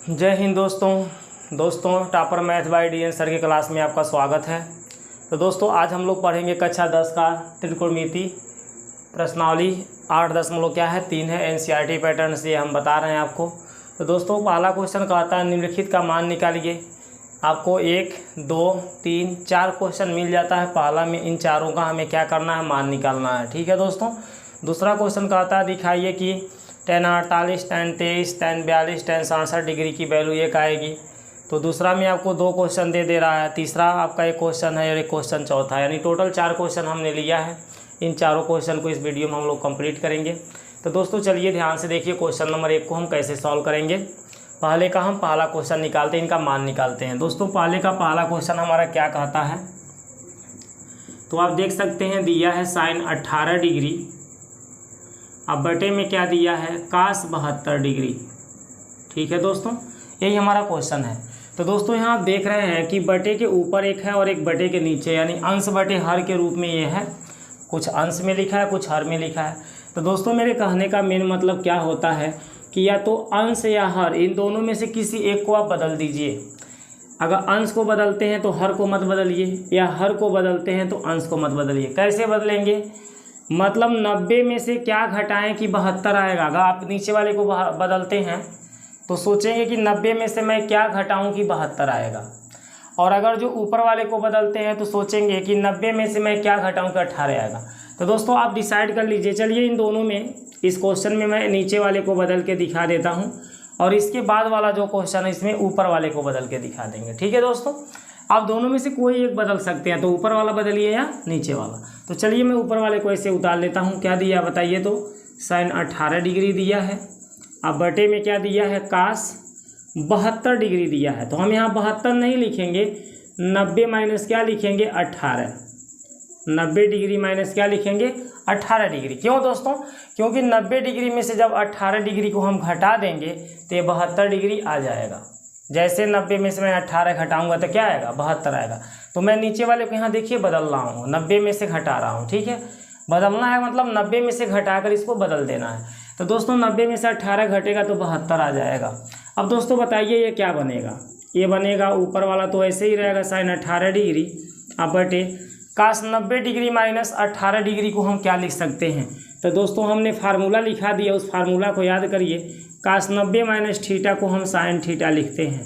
जय हिंद दोस्तों topper math by DN sir की क्लास में आपका स्वागत है। तो दोस्तों आज हम लोग पढ़ेंगे कक्षा 10 का त्रिकोणमिति प्रश्नावली 8.3 है। एनसीईआरटी पैटर्न से हम बता रहे हैं आपको। तो दोस्तों पहला क्वेश्चन कहता है निम्नलिखित का मान निकालिए। आपको 1, 2, 3, 4 क्वेश्चन मिल जाता है। पहला में इन चारों का हमें क्या करना है, मान निकालना है। ठीक है दोस्तों। दूसरा क्वेश्चन कहता है दिखाइए कि tan 48, tan 23, tan 42, tan 67 degree की वैल्यू एक आएगी। तो दूसरा में आपको 2 क्वेश्चन दे रहा है। तीसरा आपका एक क्वेश्चन है और एक क्वेश्चन चौथा है, यानी टोटल 4 क्वेश्चन हमने लिया है। इन चारों क्वेश्चन को इस वीडियो में हम लोग कंप्लीट करेंगे। तो दोस्तों चलिए ध्यान से देखिए क्वेश्चन नंबर 1 को हम कैसे सॉल्व करेंगे। पहले का हम पहला क्वेश्चन निकालते हैं, इनका मान निकालते हैं। दोस्तों पहले का पहला क्वेश्चन हमारा क्या कहता है, तो आप देख सकते हैं दिया है sin 18 डिग्री, अब बटे में क्या दिया है cos 72 डिग्री। ठीक है दोस्तों, यही हमारा क्वेश्चन है। तो दोस्तों यहाँ आप देख रहे हैं कि बटे के ऊपर एक है और एक बटे के नीचे, यानी अंश बटे हर के रूप में ये है। कुछ अंश में लिखा है, कुछ हर में लिखा है। तो दोस्तों मेरे कहने का मेन मतलब क्या होता है कि या तो अंश या हर, इन दोनों में से किसी एक को आप बदल दीजिए। अगर अंश को बदलते हैं तो हर को मत बदलिए, या हर को बदलते हैं तो अंश को मत बदलिए। कैसे बदलेंगे, मतलब 90 में से क्या घटाएं कि 72 आएगा। अगर आप नीचे वाले को बदलते हैं तो सोचेंगे कि 90 में से मैं क्या घटाऊं कि 72 आएगा, और अगर जो ऊपर वाले को बदलते हैं तो सोचेंगे कि 90 में से मैं क्या घटाऊं कि 18 आएगा। तो दोस्तों आप डिसाइड कर लीजिए। चलिए इन दोनों में, इस क्वेश्चन में मैं नीचे वाले को बदल के दिखा देता हूँ, और इसके बाद वाला जो क्वेश्चन है इसमें ऊपर वाले को बदल के दिखा देंगे। ठीक है दोस्तों, आप दोनों में से कोई एक बदल सकते हैं, तो ऊपर वाला बदलिए या नीचे वाला। तो चलिए मैं ऊपर वाले को ऐसे उतार लेता हूँ। क्या दिया बताइए, तो sin 18 डिग्री दिया है, अब बटे में क्या दिया है cos 72 डिग्री दिया है। तो हम यहाँ 72 नहीं लिखेंगे, 90 माइनस क्या लिखेंगे 18, 90 डिग्री माइनस क्या लिखेंगे 18 डिग्री। क्यों दोस्तों, क्योंकि 90 डिग्री में से जब 18 डिग्री को हम घटा देंगे तो ये 72 डिग्री आ जाएगा। जैसे 90 में से मैं 18 घटाऊंगा तो क्या आएगा 72 आएगा। तो मैं नीचे वाले को यहाँ देखिए बदल रहा हूँ, 90 में से घटा रहा हूँ। ठीक है, बदलना है मतलब 90 में से घटाकर इसको बदल देना है। तो दोस्तों 90 में से 18 घटेगा तो 72 आ जाएगा। अब दोस्तों बताइए ये क्या बनेगा, ये बनेगा ऊपर वाला तो ऐसे ही रहेगा sin 18 डिग्री, अब बटे cos 90 डिग्री माइनस 18 डिग्री को हम क्या लिख सकते हैं। तो दोस्तों हमने फार्मूला लिखा दिया, उस फार्मूला को याद करिए। cos 90 माइनस थीटा को हम sin थीटा लिखते हैं,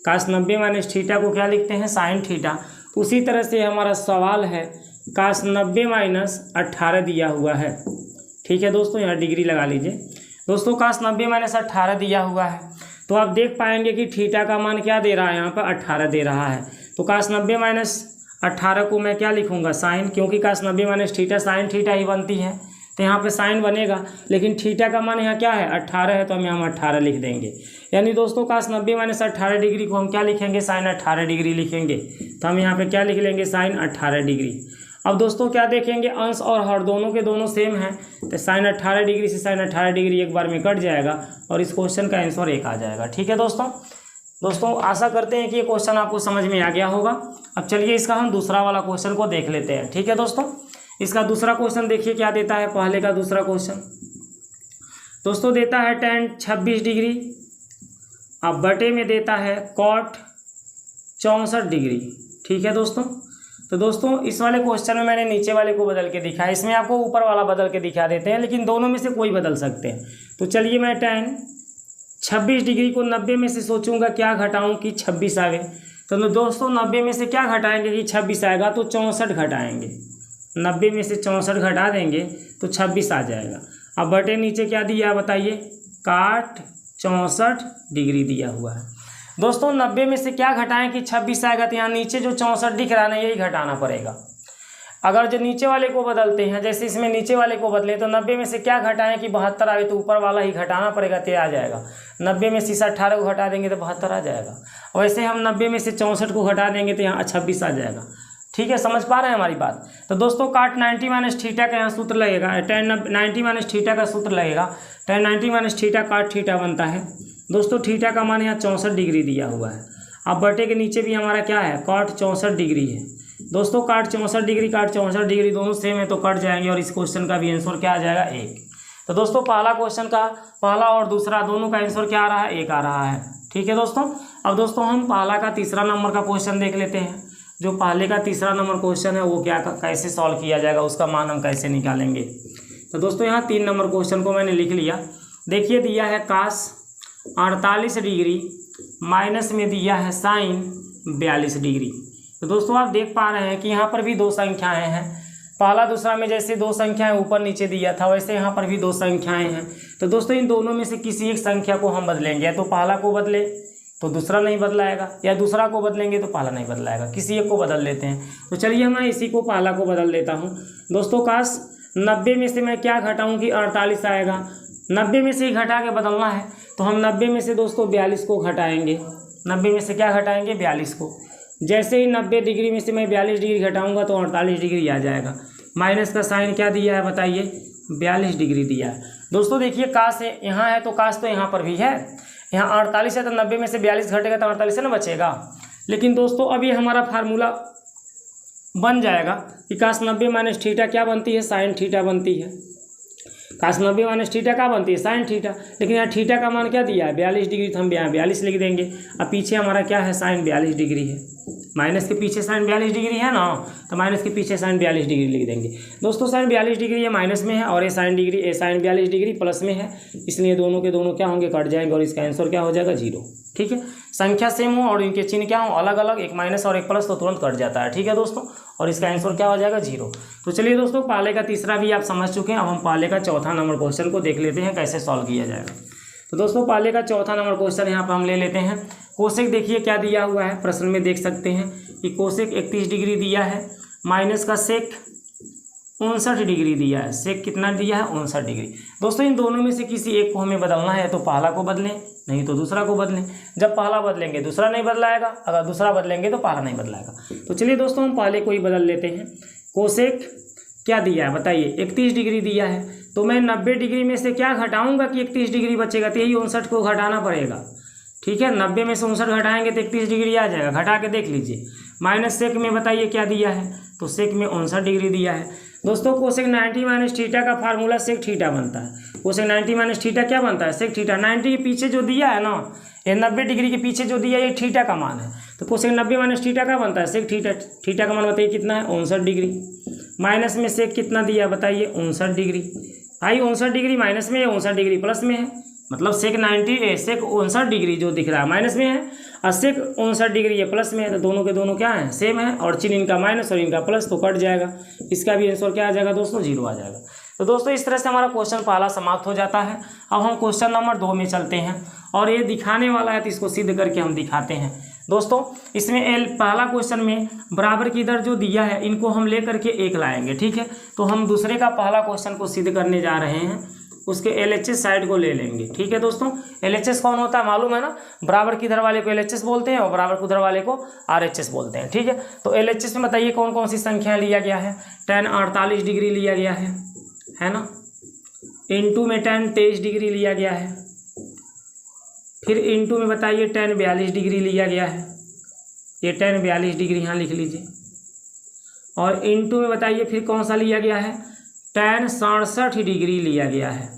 cos 90 माइनस थीटा को क्या लिखते हैं sin थीटा। उसी तरह से हमारा सवाल है cos 90 माइनस 18 दिया हुआ है। ठीक है दोस्तों, यहाँ डिग्री लगा लीजिए। दोस्तों cos 90 माइनस 18 दिया हुआ है, तो आप देख पाएंगे कि थीटा का मान क्या दे रहा है, यहाँ पर 18 दे रहा है। तो cos 90 माइनस 18 को मैं क्या लिखूँगा साइन, क्योंकि cos 90 minus theta sin theta ही बनती है, तो यहाँ पे साइन बनेगा। लेकिन थीटा का मान यहाँ क्या है 18 है, तो हम यहाँ 18 लिख देंगे। यानी दोस्तों cos 90 माइनस 18 डिग्री को हम क्या लिखेंगे sin 18 डिग्री लिखेंगे। तो हम यहाँ पे क्या लिख लेंगे sin 18 डिग्री। अब दोस्तों क्या देखेंगे, अंश और हर दोनों के दोनों सेम हैं, तो sin 18 डिग्री से sin 18 डिग्री एक बार में कट जाएगा और इस क्वेश्चन का आंसर 1 आ जाएगा। ठीक है दोस्तों आशा करते हैं कि ये क्वेश्चन आपको समझ में आ गया होगा। अब चलिए इसका हम दूसरा वाला क्वेश्चन को देख लेते हैं। ठीक है दोस्तों, इसका दूसरा क्वेश्चन देखिए क्या देता है। पहले का दूसरा क्वेश्चन दोस्तों देता है tan 26 डिग्री, अब बटे में देता है cot 64 डिग्री। ठीक है दोस्तों, तो दोस्तों इस वाले क्वेश्चन में मैंने नीचे वाले को बदल के दिखाया, इसमें आपको ऊपर वाला बदल के दिखा देते हैं, लेकिन दोनों में से कोई बदल सकते हैं। तो चलिए मैं tan 26 डिग्री को 90 में से सोचूंगा क्या घटाऊं कि 26 आए। तो दोस्तों 90 में से क्या घटाएंगे कि 26 आएगा, तो 64 घटाएंगे। 90 में से 64 घटा देंगे तो 26 आ जाएगा। अब बटे नीचे क्या दिया बताइए, cot 64 डिग्री दिया हुआ है। दोस्तों 90 में से क्या घटाएं कि 26 आएगा, तो यहाँ नीचे जो 64 दिख रहा है ना, यही घटाना पड़ेगा। अगर जो नीचे वाले को बदलते हैं, जैसे इसमें नीचे वाले को बदले, तो 90 में से क्या घटाएं कि 72 आए, तो ऊपर वाला ही घटाना पड़ेगा, तो आ जाएगा। 90 में से 18 को घटा देंगे तो 72 आ जाएगा। वैसे हम 90 में से 64 को घटा देंगे तो यहाँ 26 आ जाएगा। ठीक है, समझ पा रहे हैं हमारी बात। तो दोस्तों cot 90 माइनस थीटा का यहाँ सूत्र लगेगा, tan 90 माइनस थीटा का सूत्र लगेगा। tan 90 minus theta cot theta बनता है। दोस्तों थीटा का मान यहाँ 64 डिग्री दिया हुआ है। अब बटे के नीचे भी हमारा क्या है cot 64 डिग्री है। दोस्तों cot 64 डिग्री दोनों सेम है, तो कट जाएंगे और इस क्वेश्चन का भी आंसर क्या आ जाएगा 1। तो दोस्तों पहला क्वेश्चन का पहला और दूसरा दोनों का आंसर क्या आ रहा है 1 आ रहा है। ठीक है दोस्तों। अब दोस्तों हम पहला का तीसरा नंबर का क्वेश्चन देख लेते हैं। जो पहले का तीसरा नंबर क्वेश्चन है वो क्या कैसे सॉल्व किया जाएगा, उसका मान हम कैसे निकालेंगे। तो दोस्तों यहाँ 3 नंबर क्वेश्चन को मैंने लिख लिया। देखिए दिया है cos 48 डिग्री माइनस में दिया है sin 42 डिग्री। तो दोस्तों आप देख पा रहे हैं कि यहाँ पर भी 2 संख्याएं हैं। पहला दूसरा में जैसे 2 संख्याएं ऊपर नीचे दिया था वैसे यहाँ पर भी 2 संख्याएं हैं। तो दोस्तों इन दोनों में से किसी एक संख्या को हम बदलेंगे, या तो पहला को बदले तो दूसरा नहीं बदलाएगा, या दूसरा को बदलेंगे तो पहला नहीं बदलाएगा। किसी एक को बदल लेते हैं। तो चलिए मैं इसी को पहला को बदल देता हूँ। दोस्तों cos 90 में से मैं क्या घटाऊँ कि 48 आएगा। 90 में से ही घटा के बदलना है, तो हम 90 में से दोस्तों 42 को घटाएंगे। 90 में से क्या घटाएंगे, 42 को। जैसे ही 90 डिग्री में से मैं 42 डिग्री घटाऊंगा तो 48 डिग्री आ जाएगा। माइनस का साइन क्या दिया है बताइए, 42 डिग्री दिया है। दोस्तों देखिए cos यहाँ है तो cos तो यहाँ पर भी है। यहाँ 48 है तो 90 में से 42 घटेगा तो 48 है ना बचेगा। लेकिन दोस्तों अब ये हमारा फार्मूला बन जाएगा कि cos 90 माइनस थीटा क्या बनती है, साइन थीटा बनती है। cos 90 माइनस थीटा क्या बनती है, साइन थीटा। लेकिन यहाँ थीटा का मान क्या दिया है, 42 डिग्री, तो हम यहाँ 42 लिख देंगे। अब पीछे हमारा क्या है, साइन 42 डिग्री है। माइनस के पीछे साइन 42 डिग्री है ना, तो माइनस के पीछे साइन 42 डिग्री लिख देंगे। दोस्तों साइन 42 डिग्री ये माइनस में है और ये साइन 42 डिग्री प्लस में है, इसलिए दोनों के दोनों क्या होंगे, कट जाएंगे और इसका आंसर क्या हो जाएगा, 0। ठीक है, संख्या सेम हो और इनके चिन्ह क्या हो अलग अलग, एक माइनस और एक प्लस, तो तुरंत कट जाता है। ठीक है दोस्तों, और इसका आंसर क्या हो जाएगा, 0। तो चलिए दोस्तों पहले का तीसरा भी आप समझ चुके हैं। अब हम पहले का चौथा नंबर क्वेश्चन को देख लेते हैं कैसे सॉल्व किया जाएगा। तो दोस्तों पहले का चौथा नंबर क्वेश्चन यहाँ पर हम ले लेते हैं। कोसेक देखिए क्या दिया हुआ है, प्रश्न में देख सकते हैं कि कोसेक 31 डिग्री दिया है, माइनस का सेक 59 डिग्री दिया है। सेक कितना दिया है, 59 डिग्री। दोस्तों इन दोनों में से किसी एक को हमें बदलना है, तो पहला को बदलें नहीं तो दूसरा को बदलें। जब पहला बदलेंगे दूसरा नहीं बदलाएगा, अगर दूसरा बदलेंगे तो पहला नहीं बदलाएगा। तो चलिए दोस्तों हम पहले को ही बदल लेते हैं। कोसेक क्या दिया है बताइए, 31 डिग्री दिया है, तो मैं 90 डिग्री में से क्या घटाऊंगा कि 31 डिग्री बचेगा, तो यही 59 को घटाना पड़ेगा। ठीक है, 90 में से 59 घटाएंगे तो 31 डिग्री आ जाएगा, घटा के देख लीजिए। माइनस सेक में बताइए क्या दिया है, तो सेक में 59 डिग्री दिया है। दोस्तों कोसेक 90 माइनस थीटा का फार्मूला सेक थीटा बनता है। कोसेक 90 माइनस थीटा क्या बनता है, सेक थीटा। 90 के पीछे जो दिया है ना, ये 90 डिग्री के पीछे जो दिया है ये थीटा का मान है, तो कोसेक 90 माइनस थीटा का बनता है, सेक थीटा। थीटा का मान बताइए कितना है, 59 डिग्री। माइनस में सेक कितना दिया बताइए, 59 डिग्री। भाई 59 डिग्री माइनस में है, 59 डिग्री प्लस में है, मतलब सेक 59 डिग्री जो दिख रहा है माइनस में है और सेक 59 डिग्री ये प्लस में है, तो दोनों के दोनों क्या है, सेम है। और चिन्ह इनका माइनस और इनका प्लस, तो कट जाएगा। इसका भी आंसर क्या आ जाएगा दोस्तों, 0 आ जाएगा। तो दोस्तों इस तरह से हमारा क्वेश्चन पहला समाप्त हो जाता है। अब हम क्वेश्चन नंबर 2 में चलते हैं, और ये दिखाने वाला है तो इसको सिद्ध करके हम दिखाते हैं। दोस्तों इसमें पहला क्वेश्चन में बराबर की इधर जो दिया है इनको हम ले करके 1 लाएंगे। ठीक है, तो हम दूसरे का पहला क्वेश्चन को सिद्ध करने जा रहे हैं, उसके LHS साइड को ले लेंगे। ठीक है दोस्तों, LHS कौन होता है मालूम है ना, बराबर की इधर वाले को LHS बोलते हैं और बराबर की उधर वाले को RHS बोलते हैं। ठीक है, तो LHS में बताइए कौन कौन सी संख्या लिया गया है। tan 48 डिग्री लिया गया है ना। इंटू में tan 23 डिग्री लिया गया है। फिर इंटू में बताइए tan 42 डिग्री लिया गया है, ये tan 42 डिग्री यहाँ लिख लीजिए। और इंटू में बताइए फिर कौन सा लिया गया है, tan 67 डिग्री लिया गया है।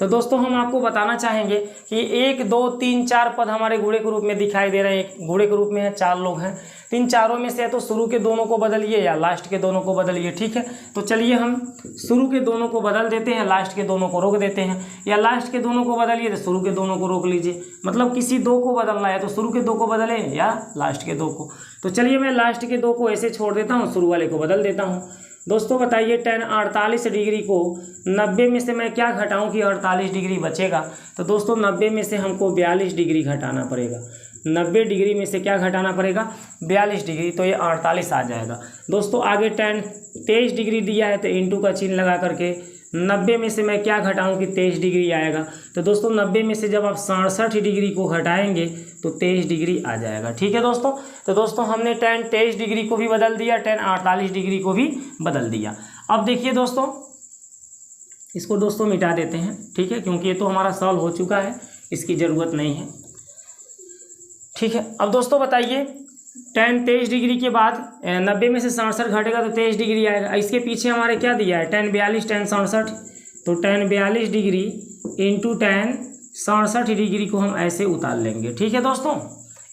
तो दोस्तों हम आपको बताना चाहेंगे कि 1 2 3 4 पद हमारे गुणे के रूप में दिखाई दे रहे हैं। गुणे के रूप में है, 4 लोग हैं, तो इन चारों में से या तो शुरू के दोनों को बदलिए या लास्ट के दोनों को बदलिए। ठीक है, तो चलिए हम शुरू के दोनों को बदल देते हैं, लास्ट के दोनों को रोक देते हैं, या लास्ट के दोनों को बदलिए तो शुरू के दोनों को रोक लीजिए। मतलब किसी 2 को बदलना है तो शुरू के 2 को बदलें या लास्ट के 2 को। तो चलिए मैं लास्ट के 2 को ऐसे छोड़ देता हूँ, शुरू वाले को बदल देता हूँ। दोस्तों बताइए tan 48 डिग्री को 90 में से मैं क्या घटाऊं कि 48 डिग्री बचेगा। तो दोस्तों 90 में से हमको 42 डिग्री घटाना पड़ेगा। 90 डिग्री में से क्या घटाना पड़ेगा, 42 डिग्री, तो ये 48 आ जाएगा। दोस्तों आगे tan 23 डिग्री दिया है, तो इंटू का चिन्ह लगा करके 90 में से मैं क्या घटाऊं कि 23 डिग्री आएगा। तो दोस्तों 90 में से जब आप 67 डिग्री को घटाएंगे तो 23 डिग्री आ जाएगा। ठीक है दोस्तों, तो दोस्तों हमने tan 23 डिग्री को भी बदल दिया, tan 48 डिग्री को भी बदल दिया। अब देखिए दोस्तों, इसको दोस्तों मिटा देते हैं। ठीक है, क्योंकि ये तो हमारा सॉल्व हो चुका है, इसकी ज़रूरत नहीं है। ठीक है, अब दोस्तों बताइए tan 23 डिग्री के बाद 90 में से 67 घटेगा तो 23 डिग्री आएगा। इसके पीछे हमारे क्या दिया है, tan 42 tan 67, तो tan 42 degree into tan 67 degree को हम ऐसे उतार लेंगे। ठीक है दोस्तों,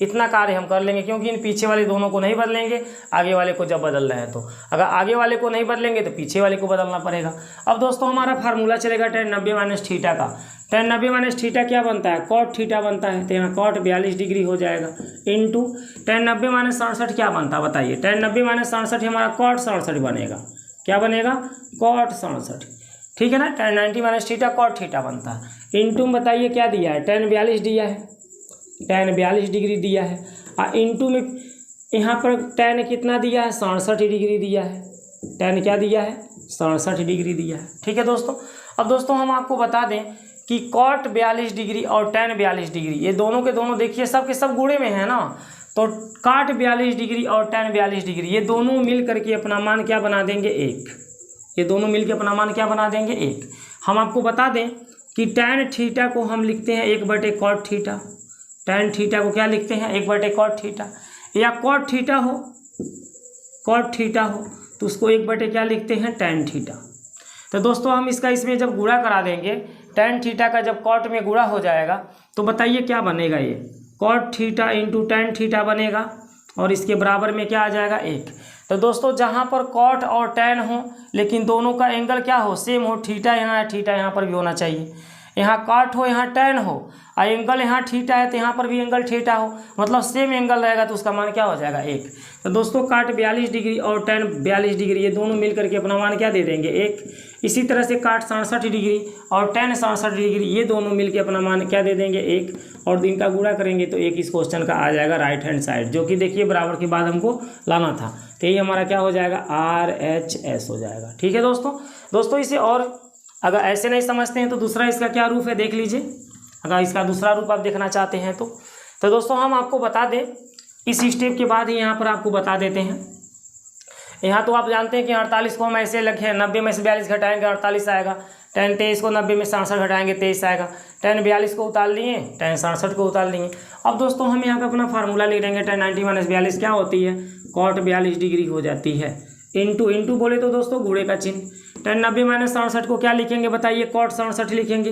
इतना कार्य हम कर लेंगे, क्योंकि इन पीछे वाले दोनों को नहीं बदलेंगे, आगे वाले को जब बदल रहे हैं तो। अगर आगे वाले को नहीं बदलेंगे तो पीछे वाले को बदलना पड़ेगा। अब दोस्तों हमारा फार्मूला चलेगा tan 90 माइनस थीटा का। tan 90 माइनस थीटा क्या बनता है, cot थीटा बनता है, तो यहाँ cot 42 डिग्री हो जाएगा इंटू tan 90 माइनस 67 क्या बनता है बताइए। tan 90 माइनस 67 हमारा cot 67 बनेगा। क्या बनेगा, cot 67। ठीक है ना, tan 90 minus theta cot theta बनता है इंटू में बताइए क्या दिया है, tan 42 दिया है, tan 42 डिग्री दिया है, और इंटू में यहाँ पर tan कितना दिया है, 67 डिग्री दिया है। tan क्या दिया है, 67 डिग्री दिया है। ठीक है दोस्तों, अब दोस्तों हम आपको बता दें कि cot 42 डिग्री और tan 42 डिग्री ये दोनों के दोनों देखिए सब के सब गुणे में है ना, तो cot 42 डिग्री और tan 42 डिग्री ये दोनों मिल करके अपना मान क्या बना देंगे, एक। ये दोनों मिल के अपना मान क्या बना देंगे, एक। हम आपको बता दें कि tan थीटा को हम लिखते हैं 1/cot थीटा। tan थीटा को क्या लिखते हैं, 1/cot थीटा, या cot थीटा हो, cot थीटा हो तो उसको 1/ क्या लिखते हैं, tan थीटा। तो दोस्तों हम इसका इसमें जब गुणा करा देंगे, tan थीटा का जब cot में गुणा हो जाएगा तो बताइए क्या बनेगा, ये cot theta into tan theta बनेगा, और इसके बराबर में क्या आ जाएगा, 1। तो दोस्तों जहाँ पर cot और tan हो लेकिन दोनों का एंगल क्या हो, सेम हो, थीटा यहाँ है, थीटा यहाँ पर भी होना चाहिए। यहाँ cot हो, यहाँ tan हो, और एंगल यहाँ थीटा है तो यहाँ पर भी एंगल थीटा हो, मतलब सेम एंगल रहेगा तो उसका मान क्या हो जाएगा, 1। तो दोस्तों cot 42 डिग्री और tan 42 डिग्री ये दोनों मिल करके अपना मान क्या दे देंगे, 1। इसी तरह से cot 67 डिग्री और tan 67 डिग्री ये दोनों मिल के अपना मान क्या दे देंगे, 1, और इनका गुणा करेंगे तो 1 इस क्वेश्चन का आ जाएगा राइट हैंड साइड, जो कि देखिए बराबर के बाद हमको लाना था। तो यही हमारा क्या हो जाएगा, RHS हो जाएगा। ठीक है दोस्तों इसे और अगर ऐसे नहीं समझते हैं तो दूसरा इसका क्या रूप है देख लीजिए। अगर इसका दूसरा रूप आप देखना चाहते हैं तो दोस्तों हम आपको बता दें, इस स्टेप के बाद ही यहाँ पर आपको बता देते हैं। यहाँ तो आप जानते हैं कि 48 को हम ऐसे लिखे, 90 में से 42 घटाएंगे 48 आएगा, tan 23 को 90 में 67 घटाएंगे 23 आएगा, tan 42 को उतार लिए, tan 67 को उतार लिए। अब दोस्तों हम यहाँ पर अपना फार्मूला ले लेंगे, tan 90 माइनस 42 क्या होती है, cot 42 डिग्री हो जाती है, इंटू बोले तो दोस्तों गुणे का चिन्ह। tan 90 माइनस 67 को क्या लिखेंगे बताइए, cot 67 लिखेंगे,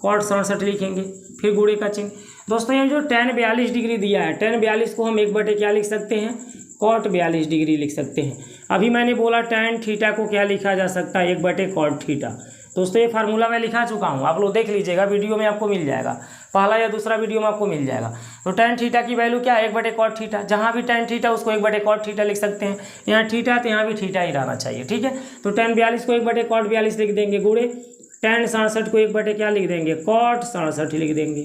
cot 67 लिखेंगे, फिर गुणे का चिन्ह। दोस्तों ये जो tan 42 डिग्री दिया है, tan 42 को हम 1/ क्या लिख सकते हैं, cot 42 डिग्री लिख सकते हैं। अभी मैंने बोला tan थीटा को क्या लिखा जा सकता है, 1/cot थीटा। दोस्तों ये फार्मूला मैं लिखा चुका हूँ, आप लोग देख लीजिएगा, वीडियो में आपको मिल जाएगा, पहला या दूसरा वीडियो में आपको मिल जाएगा। तो tan थीटा की वैल्यू क्या है, 1/cot थीटा। जहाँ भी tan थीटा उसको 1/cot थीटा लिख सकते हैं, यहाँ थीटा तो यहाँ भी थीटा ही रहना चाहिए। ठीक है, तो tan 42 को 1/cot 42 लिख देंगे, गुणे tan 67 को 1/ क्या लिख देंगे, cot 67 लिख देंगे।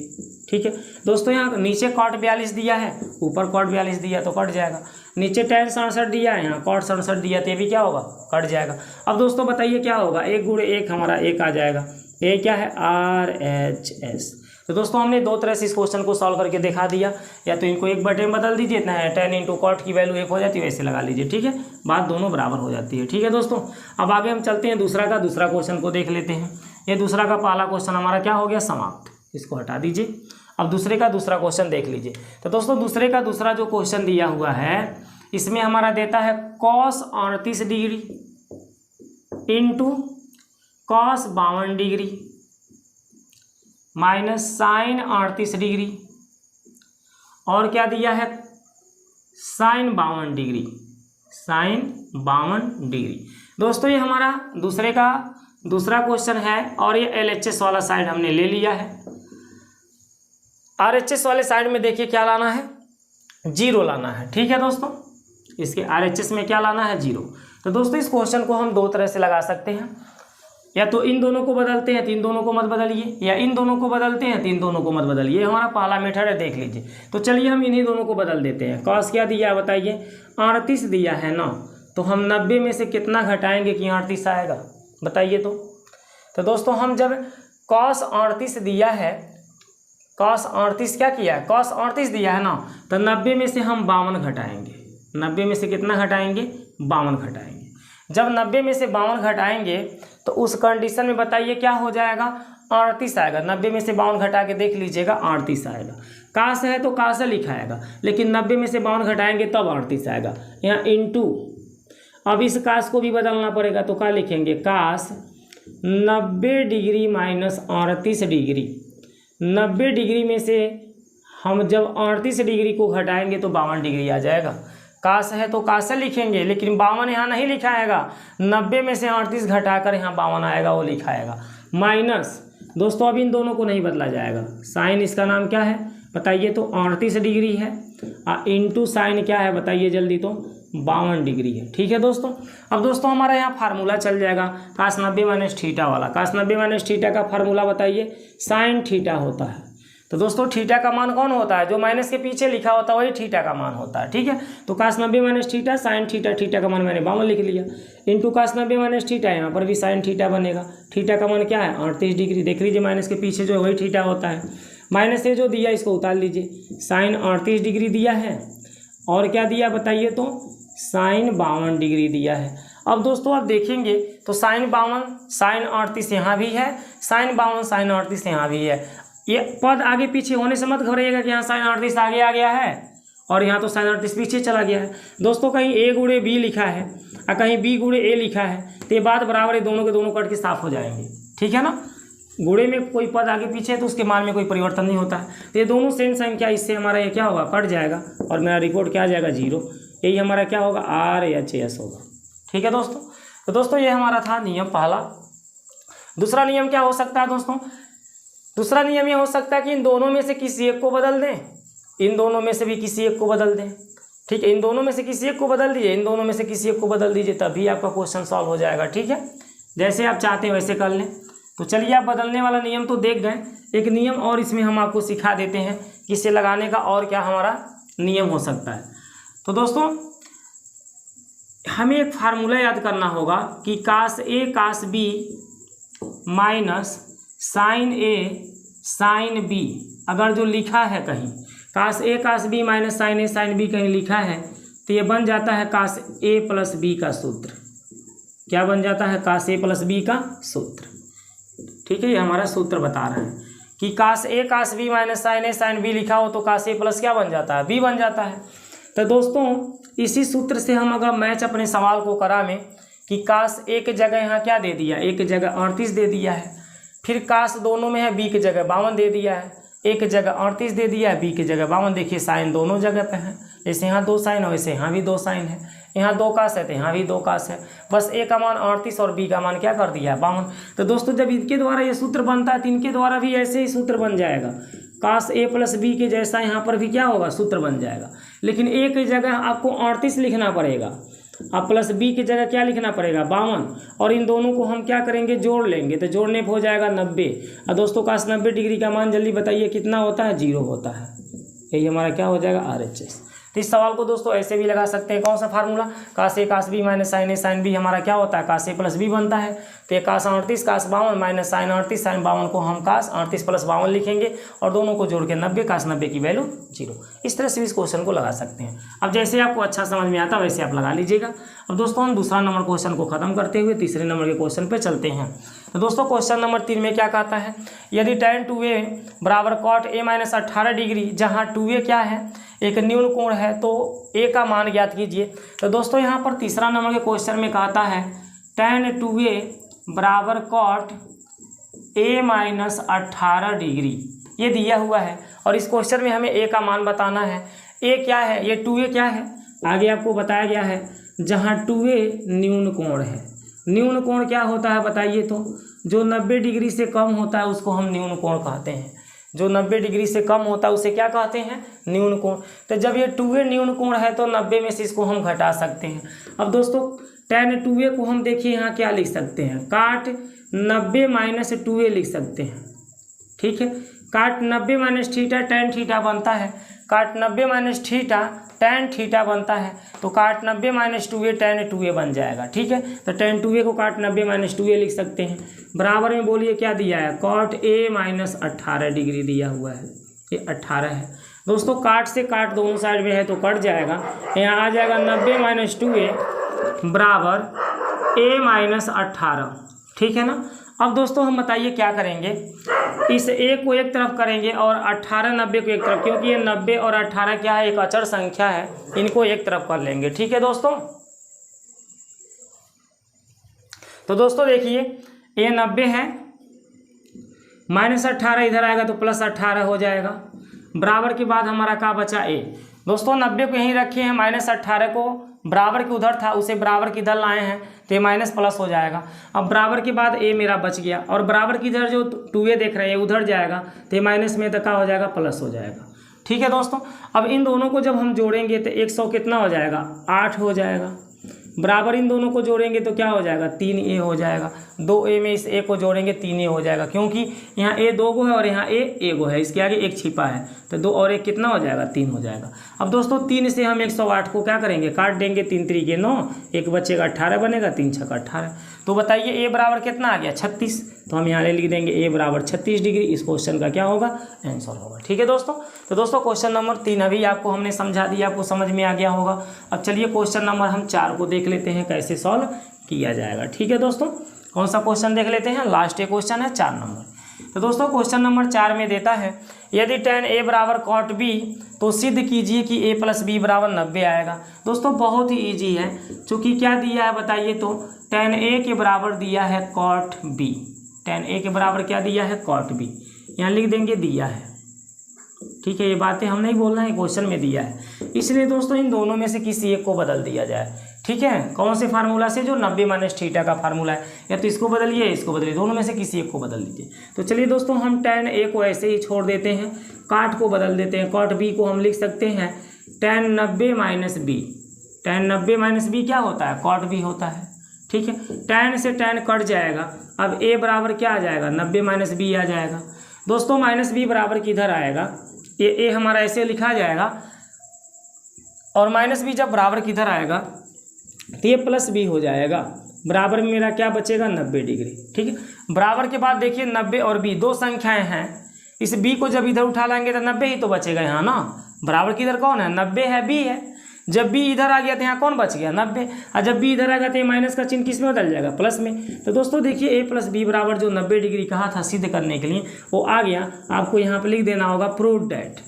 ठीक है दोस्तों, यहाँ नीचे cot 42 दिया है, ऊपर cot 42 दिया तो कट जाएगा, नीचे tan 67 दिया है, यहाँ cot 67 दिया तो ये भी क्या होगा, कट जाएगा। अब दोस्तों बताइए क्या होगा, 1 गुणे 1 हमारा 1 आ जाएगा, ये क्या है, RHS। तो दोस्तों हमने दो तरह से इस क्वेश्चन को सॉल्व करके दिखा दिया, या तो इनको 1/में बदल दीजिए, इतना है tan इंटू cot की वैल्यू 1 हो जाती है, वैसे लगा लीजिए। ठीक है, बात दोनों बराबर हो जाती है। ठीक है दोस्तों, अब आगे हम चलते हैं दूसरा क्वेश्चन को देख लेते हैं। ये दूसरा का पहला क्वेश्चन हमारा क्या हो गया, समाप्त, इसको हटा दीजिए। अब दूसरे का दूसरा क्वेश्चन देख लीजिए। तो दोस्तों दूसरे का दूसरा जो क्वेश्चन दिया हुआ है, इसमें हमारा देता है cos 38 degree into cos 52 degree minus sin 38 degree, और क्या दिया है, sin 52 डिग्री, sin 52 डिग्री। दोस्तों ये हमारा दूसरे का दूसरा क्वेश्चन है, और ये LHS वाला साइड हमने ले लिया है। RHS वाले साइड में देखिए क्या लाना है, 0 लाना है। ठीक है दोस्तों, इसके RHS में क्या लाना है, 0। तो दोस्तों इस क्वेश्चन को हम दो तरह से लगा सकते हैं, या तो इन दोनों को बदलते हैं तो इन दोनों को मत बदलिए, या इन दोनों को बदलते हैं तो इन दोनों को मत बदलिए। हमारा पहला मेथड है, देख लीजिए। तो चलिए हम इन्हीं दोनों को बदल देते हैं। cos क्या दिया है बताइए, 38 दिया है ना, तो हम 90 में से कितना घटाएंगे कि 38 आएगा बताइए। तो दोस्तों हम जब cos 38 दिया है, cos 38 क्या किया है, cos 38 दिया है ना, तो 90 में से हम 52 घटाएंगे। 90 में से कितना घटाएंगे, 52 घटाएंगे। जब 90 में से 52 घटाएंगे तो उस कंडीशन में बताइए क्या हो जाएगा, 38 आएगा। 90 में से 52 घटा के देख लीजिएगा, 38 आएगा। काश है तो काश लिखाएगा, लेकिन 90 में से 52 घटाएंगे तब 38 आएगा। यहाँ इंटू, अब इस काश को भी बदलना पड़ेगा, तो क्या लिखेंगे, काश 90 डिग्री माइनस 38 डिग्री। 90 डिग्री में से हम जब 38 डिग्री को घटाएंगे तो 52 डिग्री आ जाएगा। काश है तो काश से लिखेंगे, लेकिन 52 यहाँ नहीं लिखा आएगा। 90 में से 38 घटाकर यहाँ 52 आएगा, वो लिखा आएगा। माइनस दोस्तों अब इन दोनों को नहीं बदला जाएगा। साइन इसका नाम क्या है बताइए तो 38 डिग्री है, इंटू साइन क्या है बताइए जल्दी तो 52 डिग्री है। ठीक है दोस्तों। अब दोस्तों हमारा यहाँ फार्मूला चल जाएगा काश 90 माइनस थीटा वाला। काश 90 माइनस थीटा का फार्मूला बताइए, साइन थीटा होता है। तो दोस्तों थीटा का मान कौन होता है, जो माइनस के पीछे लिखा होता है वही थीटा का मान होता है। ठीक है, तो काश 90 minus theta sine theta, theta का मान मैंने 52 लिख लिया, इंटू काश 90 माइनस थीटा, यहाँ पर भी साइन थीटा बनेगा। थीटा का मान क्या है 38 डिग्री, देख लीजिए माइनस के पीछे जो है वही थीटा होता है। माइनस से जो दिया इसको उतार लीजिए, साइन 38 डिग्री दिया है और क्या दिया बताइए तो साइन 52 डिग्री दिया है। अब दोस्तों आप देखेंगे तो साइन 52 साइन 38 यहाँ भी है, साइन 52 साइन 38 यहाँ भी है। ये पद आगे पीछे होने से मत घबराइएगा कि यहाँ साइन 38 आगे आ गया है और यहाँ तो साइन 38 पीछे चला गया है। दोस्तों कहीं ए गुणे बी लिखा है और कहीं बी गुणे ए लिखा है, तो ये बात बराबर है, दोनों के दोनों कट के साफ हो जाएंगे। ठीक है ना, गुणे में कोई पद आगे पीछे है तो उसके मान में कोई परिवर्तन नहीं होता है, तो ये दोनों सेम संख्या, इससे हमारा ये क्या होगा कट जाएगा और मेरा रिपोर्ट क्या आ जाएगा 0। यही हमारा क्या होगा RHS होगा। ठीक है दोस्तों, तो दोस्तों ये हमारा था नियम पहला। दूसरा नियम क्या हो सकता है दोस्तों, दूसरा नियम ये हो सकता है कि इन दोनों में से किसी एक को बदल दें, इन दोनों में से भी किसी एक को बदल दें। ठीक है, इन दोनों में से किसी एक को बदल दीजिए, इन दोनों में से किसी एक को बदल दीजिए, तभी आपका क्वेश्चन सॉल्व हो जाएगा। ठीक है, जैसे आप चाहते हैं वैसे कर लें। तो चलिए आप बदलने वाला नियम तो देख गए, एक नियम और इसमें हम आपको सिखा देते हैं कि इसे लगाने का और क्या हमारा नियम हो सकता है। तो दोस्तों हमें एक फार्मूला याद करना होगा कि काश ए काश बी माइनस साइन ए साइन बी, अगर जो लिखा है कहीं काश ए काश बी माइनस साइन ए साइन बी कहीं लिखा है तो ये बन जाता है काश ए प्लस बी का सूत्र। क्या बन जाता है काश ए प्लस बी का सूत्र। ठीक है, ये हमारा सूत्र बता रहे हैं कि काश ए काश बी माइनस साइन ए साइन बी लिखा हो तो काश ए प्लस क्या बन जाता है बी बन जाता है। तो दोस्तों इसी सूत्र से हम अगर मैच अपने सवाल को करा में कि काश ए की जगह यहाँ क्या दे दिया, ए की जगह 38 दे दिया है, फिर काश दोनों में है बी की जगह 52 दे दिया है, ए की जगह 38 दे दिया है, बी की जगह 52। देखिए साइन दोनों जगह पे है, जैसे यहाँ 2 साइन है वैसे यहाँ भी 2 साइन है, यहाँ 2 काश है तो यहाँ भी 2 काश है, बस ए का मान 38 और बी का मान क्या कर दिया है 52। तो दोस्तों जब इनके द्वारा ये सूत्र बनता है तो इनके द्वारा भी ऐसे ही सूत्र बन जाएगा, काश ए प्लस बी के जैसा यहाँ पर भी क्या होगा सूत्र बन जाएगा। लेकिन ए की जगह आपको 38 लिखना पड़ेगा, अब प्लस बी की जगह क्या लिखना पड़ेगा 52, और इन दोनों को हम क्या करेंगे जोड़ लेंगे, तो जोड़ने पर हो जाएगा 90। और दोस्तों काश 90 डिग्री का मान जल्दी बताइए कितना होता है 0 होता है, यही हमारा क्या हो जाएगा RHS। तो इस सवाल को दोस्तों ऐसे भी लगा सकते हैं, कौन सा फार्मूला, काश ए काश बी माइनस साइन ए साइन बी हमारा क्या होता है काश ए प्लस बी बनता है, तो ये काश 38 काश 52 माइनस साइन 38 साइन 52 को हम काश 38 प्लस 52 लिखेंगे और दोनों को जोड़ के 90, काश 90 की वैल्यू 0। इस तरह से इस क्वेश्चन को लगा सकते हैं। अब जैसे आपको अच्छा समझ में आता वैसे आप लगा लीजिएगा। अब दोस्तों हम दूसरा नंबर क्वेश्चन को खत्म करते हुए तीसरे नंबर के क्वेश्चन पे चलते हैं। तो दोस्तों क्वेश्चन नंबर 3 में क्या कहता है, यदि tan 2a बराबर cot a माइनस 18 डिग्री, जहाँ 2a क्या है एक न्यून कोण है, तो a का मान ज्ञात कीजिए। तो दोस्तों यहाँ पर तीसरा नंबर के क्वेश्चन में कहता है tan 2a बराबर cot a माइनस 18 डिग्री, ये दिया हुआ है और इस क्वेश्चन में हमें a का मान बताना है। a क्या है, ये 2a क्या है आगे आपको बताया गया है, जहाँ 2a न्यून कोण है। न्यून कोण क्या होता है बताइए तो, जो 90 डिग्री से कम होता है उसको हम न्यून कोण कहते हैं, जो 90 डिग्री से कम होता है उसे क्या कहते हैं न्यून कोण। तो जब ये 2a न्यून कोण है तो 90 में से इसको हम घटा सकते हैं। अब दोस्तों tan 2a को हम देखिए यहाँ क्या लिख सकते हैं, काट 90 माइनस 2a लिख सकते हैं। ठीक है, काट 90 माइनस थीटा tan थीटा बनता है, काट 90 माइनस थीटा tan थीटा बनता है, तो काट 90 माइनस 2a tan 2a बन जाएगा। ठीक है, तो tan 2a को काट 90 माइनस 2a लिख सकते हैं। बराबर में बोलिए क्या दिया है, cot a माइनस 18 डिग्री दिया हुआ है, ये 18 है। दोस्तों काट से काट दोनों साइड में है तो कट जाएगा, यहाँ आ जाएगा 90 माइनस 2a बराबर a माइनस 18। ठीक है ना। अब दोस्तों हम बताइए क्या करेंगे, इस a को एक तरफ करेंगे और 18 90 को एक तरफ, क्योंकि ये 90 और 18 क्या है एक अचर संख्या है, इनको एक तरफ कर लेंगे। ठीक है दोस्तों, तो दोस्तों देखिए ये 90 है, -18 इधर आएगा तो +18 हो जाएगा। बराबर के बाद हमारा क्या बचा a। दोस्तों 90 को यहीं रखे हैं, -18 को बराबर के उधर था उसे बराबर की इधर लाए हैं तो ये माइनस प्लस हो जाएगा। अब बराबर के बाद a मेरा बच गया और बराबर की इधर जो 2a देख रहे हैं उधर जाएगा तो ये माइनस में तो क्या हो जाएगा, प्लस हो जाएगा। ठीक है दोस्तों, अब इन दोनों को जब हम जोड़ेंगे तो 100 कितना हो जाएगा, 8 हो जाएगा। बराबर इन दोनों को जोड़ेंगे तो क्या हो जाएगा, 3a हो जाएगा। 2a में इस a को जोड़ेंगे 3a हो जाएगा, क्योंकि यहाँ a 2 गो है और यहाँ a 1 गो है, इसके आगे 1 छिपा है तो 2 और 1 कितना हो जाएगा, 3 हो जाएगा। अब दोस्तों 3 से हम 108 को क्या करेंगे, काट देंगे। 3 3 9, 1 बचेगा 18 बनेगा, 3 6 18। तो बताइए a बराबर कितना आ गया, 36। तो हम यहाँ लिख देंगे a बराबर 36 डिग्री। इस क्वेश्चन का क्या होगा, आंसर होगा। ठीक है दोस्तों, तो दोस्तों क्वेश्चन नंबर 3 अभी आपको हमने समझा दिया, आपको समझ में आ गया होगा। अब चलिए क्वेश्चन नंबर हम 4 को देख लेते हैं कैसे सॉल्व किया जाएगा। ठीक है दोस्तों, कौन सा क्वेश्चन देख लेते हैं, लास्ट क्वेश्चन है 4 नंबर। तो दोस्तों क्वेश्चन नंबर 4 में देता है यदि tan a बराबर cot b तो सिद्ध कीजिए कि a + b बराबर 90 आएगा। दोस्तों बहुत ही ईजी है, चूँकि क्या दिया है बताइए, तो tan a के बराबर दिया है cot b। tan a के बराबर क्या दिया है, cot b। यहाँ लिख देंगे दिया है। ठीक है, ये बातें हम नहीं बोलना है, क्वेश्चन में दिया है, इसलिए दोस्तों इन दोनों में से किसी एक को बदल दिया जाए। ठीक है, कौन से फार्मूला से, जो 90 - थीटा का फार्मूला है, या तो इसको बदलिए इसको बदलिए, दोनों में से किसी एक को बदल दीजिए। तो चलिए दोस्तों हम tan a को ऐसे ही छोड़ देते हैं, काट को बदल देते हैं। cot b को हम लिख सकते हैं tan 90 - b। tan 90 - b क्या होता है, cot b होता है। ठीक है, tan से tan कट जाएगा, अब a बराबर क्या आ जाएगा, 90 - b आ जाएगा। दोस्तों -b बराबर किधर आएगा, ये a हमारा ऐसे लिखा जाएगा, और -b जब बराबर किधर आएगा तो ये +b हो जाएगा। बराबर में मेरा क्या बचेगा, 90 डिग्री। ठीक है, बराबर के बाद देखिए 90 और b दो संख्याएं हैं, इस b को जब इधर उठा लाएंगे तो 90 ही तो बचेगा यहाँ ना। बराबर की इधर कौन है, 90 है, b है। जब b इधर आ गया तो यहाँ कौन बच गया, 90। और जब b इधर आ गया तो ये माइनस का चिन्ह किस में बदल जाएगा, प्लस में। तो दोस्तों देखिए a + b बराबर जो 90 डिग्री कहा था सिद्ध करने के लिए वो आ गया। आपको यहाँ पर लिख देना होगा प्रूव डैट।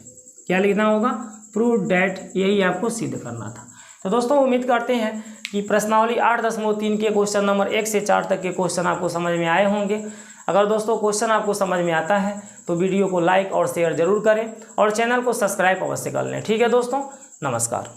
क्या लिखना होगा, प्रूव डैट, यही आपको सिद्ध करना था। तो दोस्तों उम्मीद करते हैं कि प्रश्नावली 8.3 के क्वेश्चन नंबर 1 से 4 तक के क्वेश्चन आपको समझ में आए होंगे। अगर दोस्तों क्वेश्चन आपको समझ में आता है तो वीडियो को लाइक और शेयर जरूर करें और चैनल को सब्सक्राइब अवश्य कर लें। ठीक है दोस्तों, नमस्कार।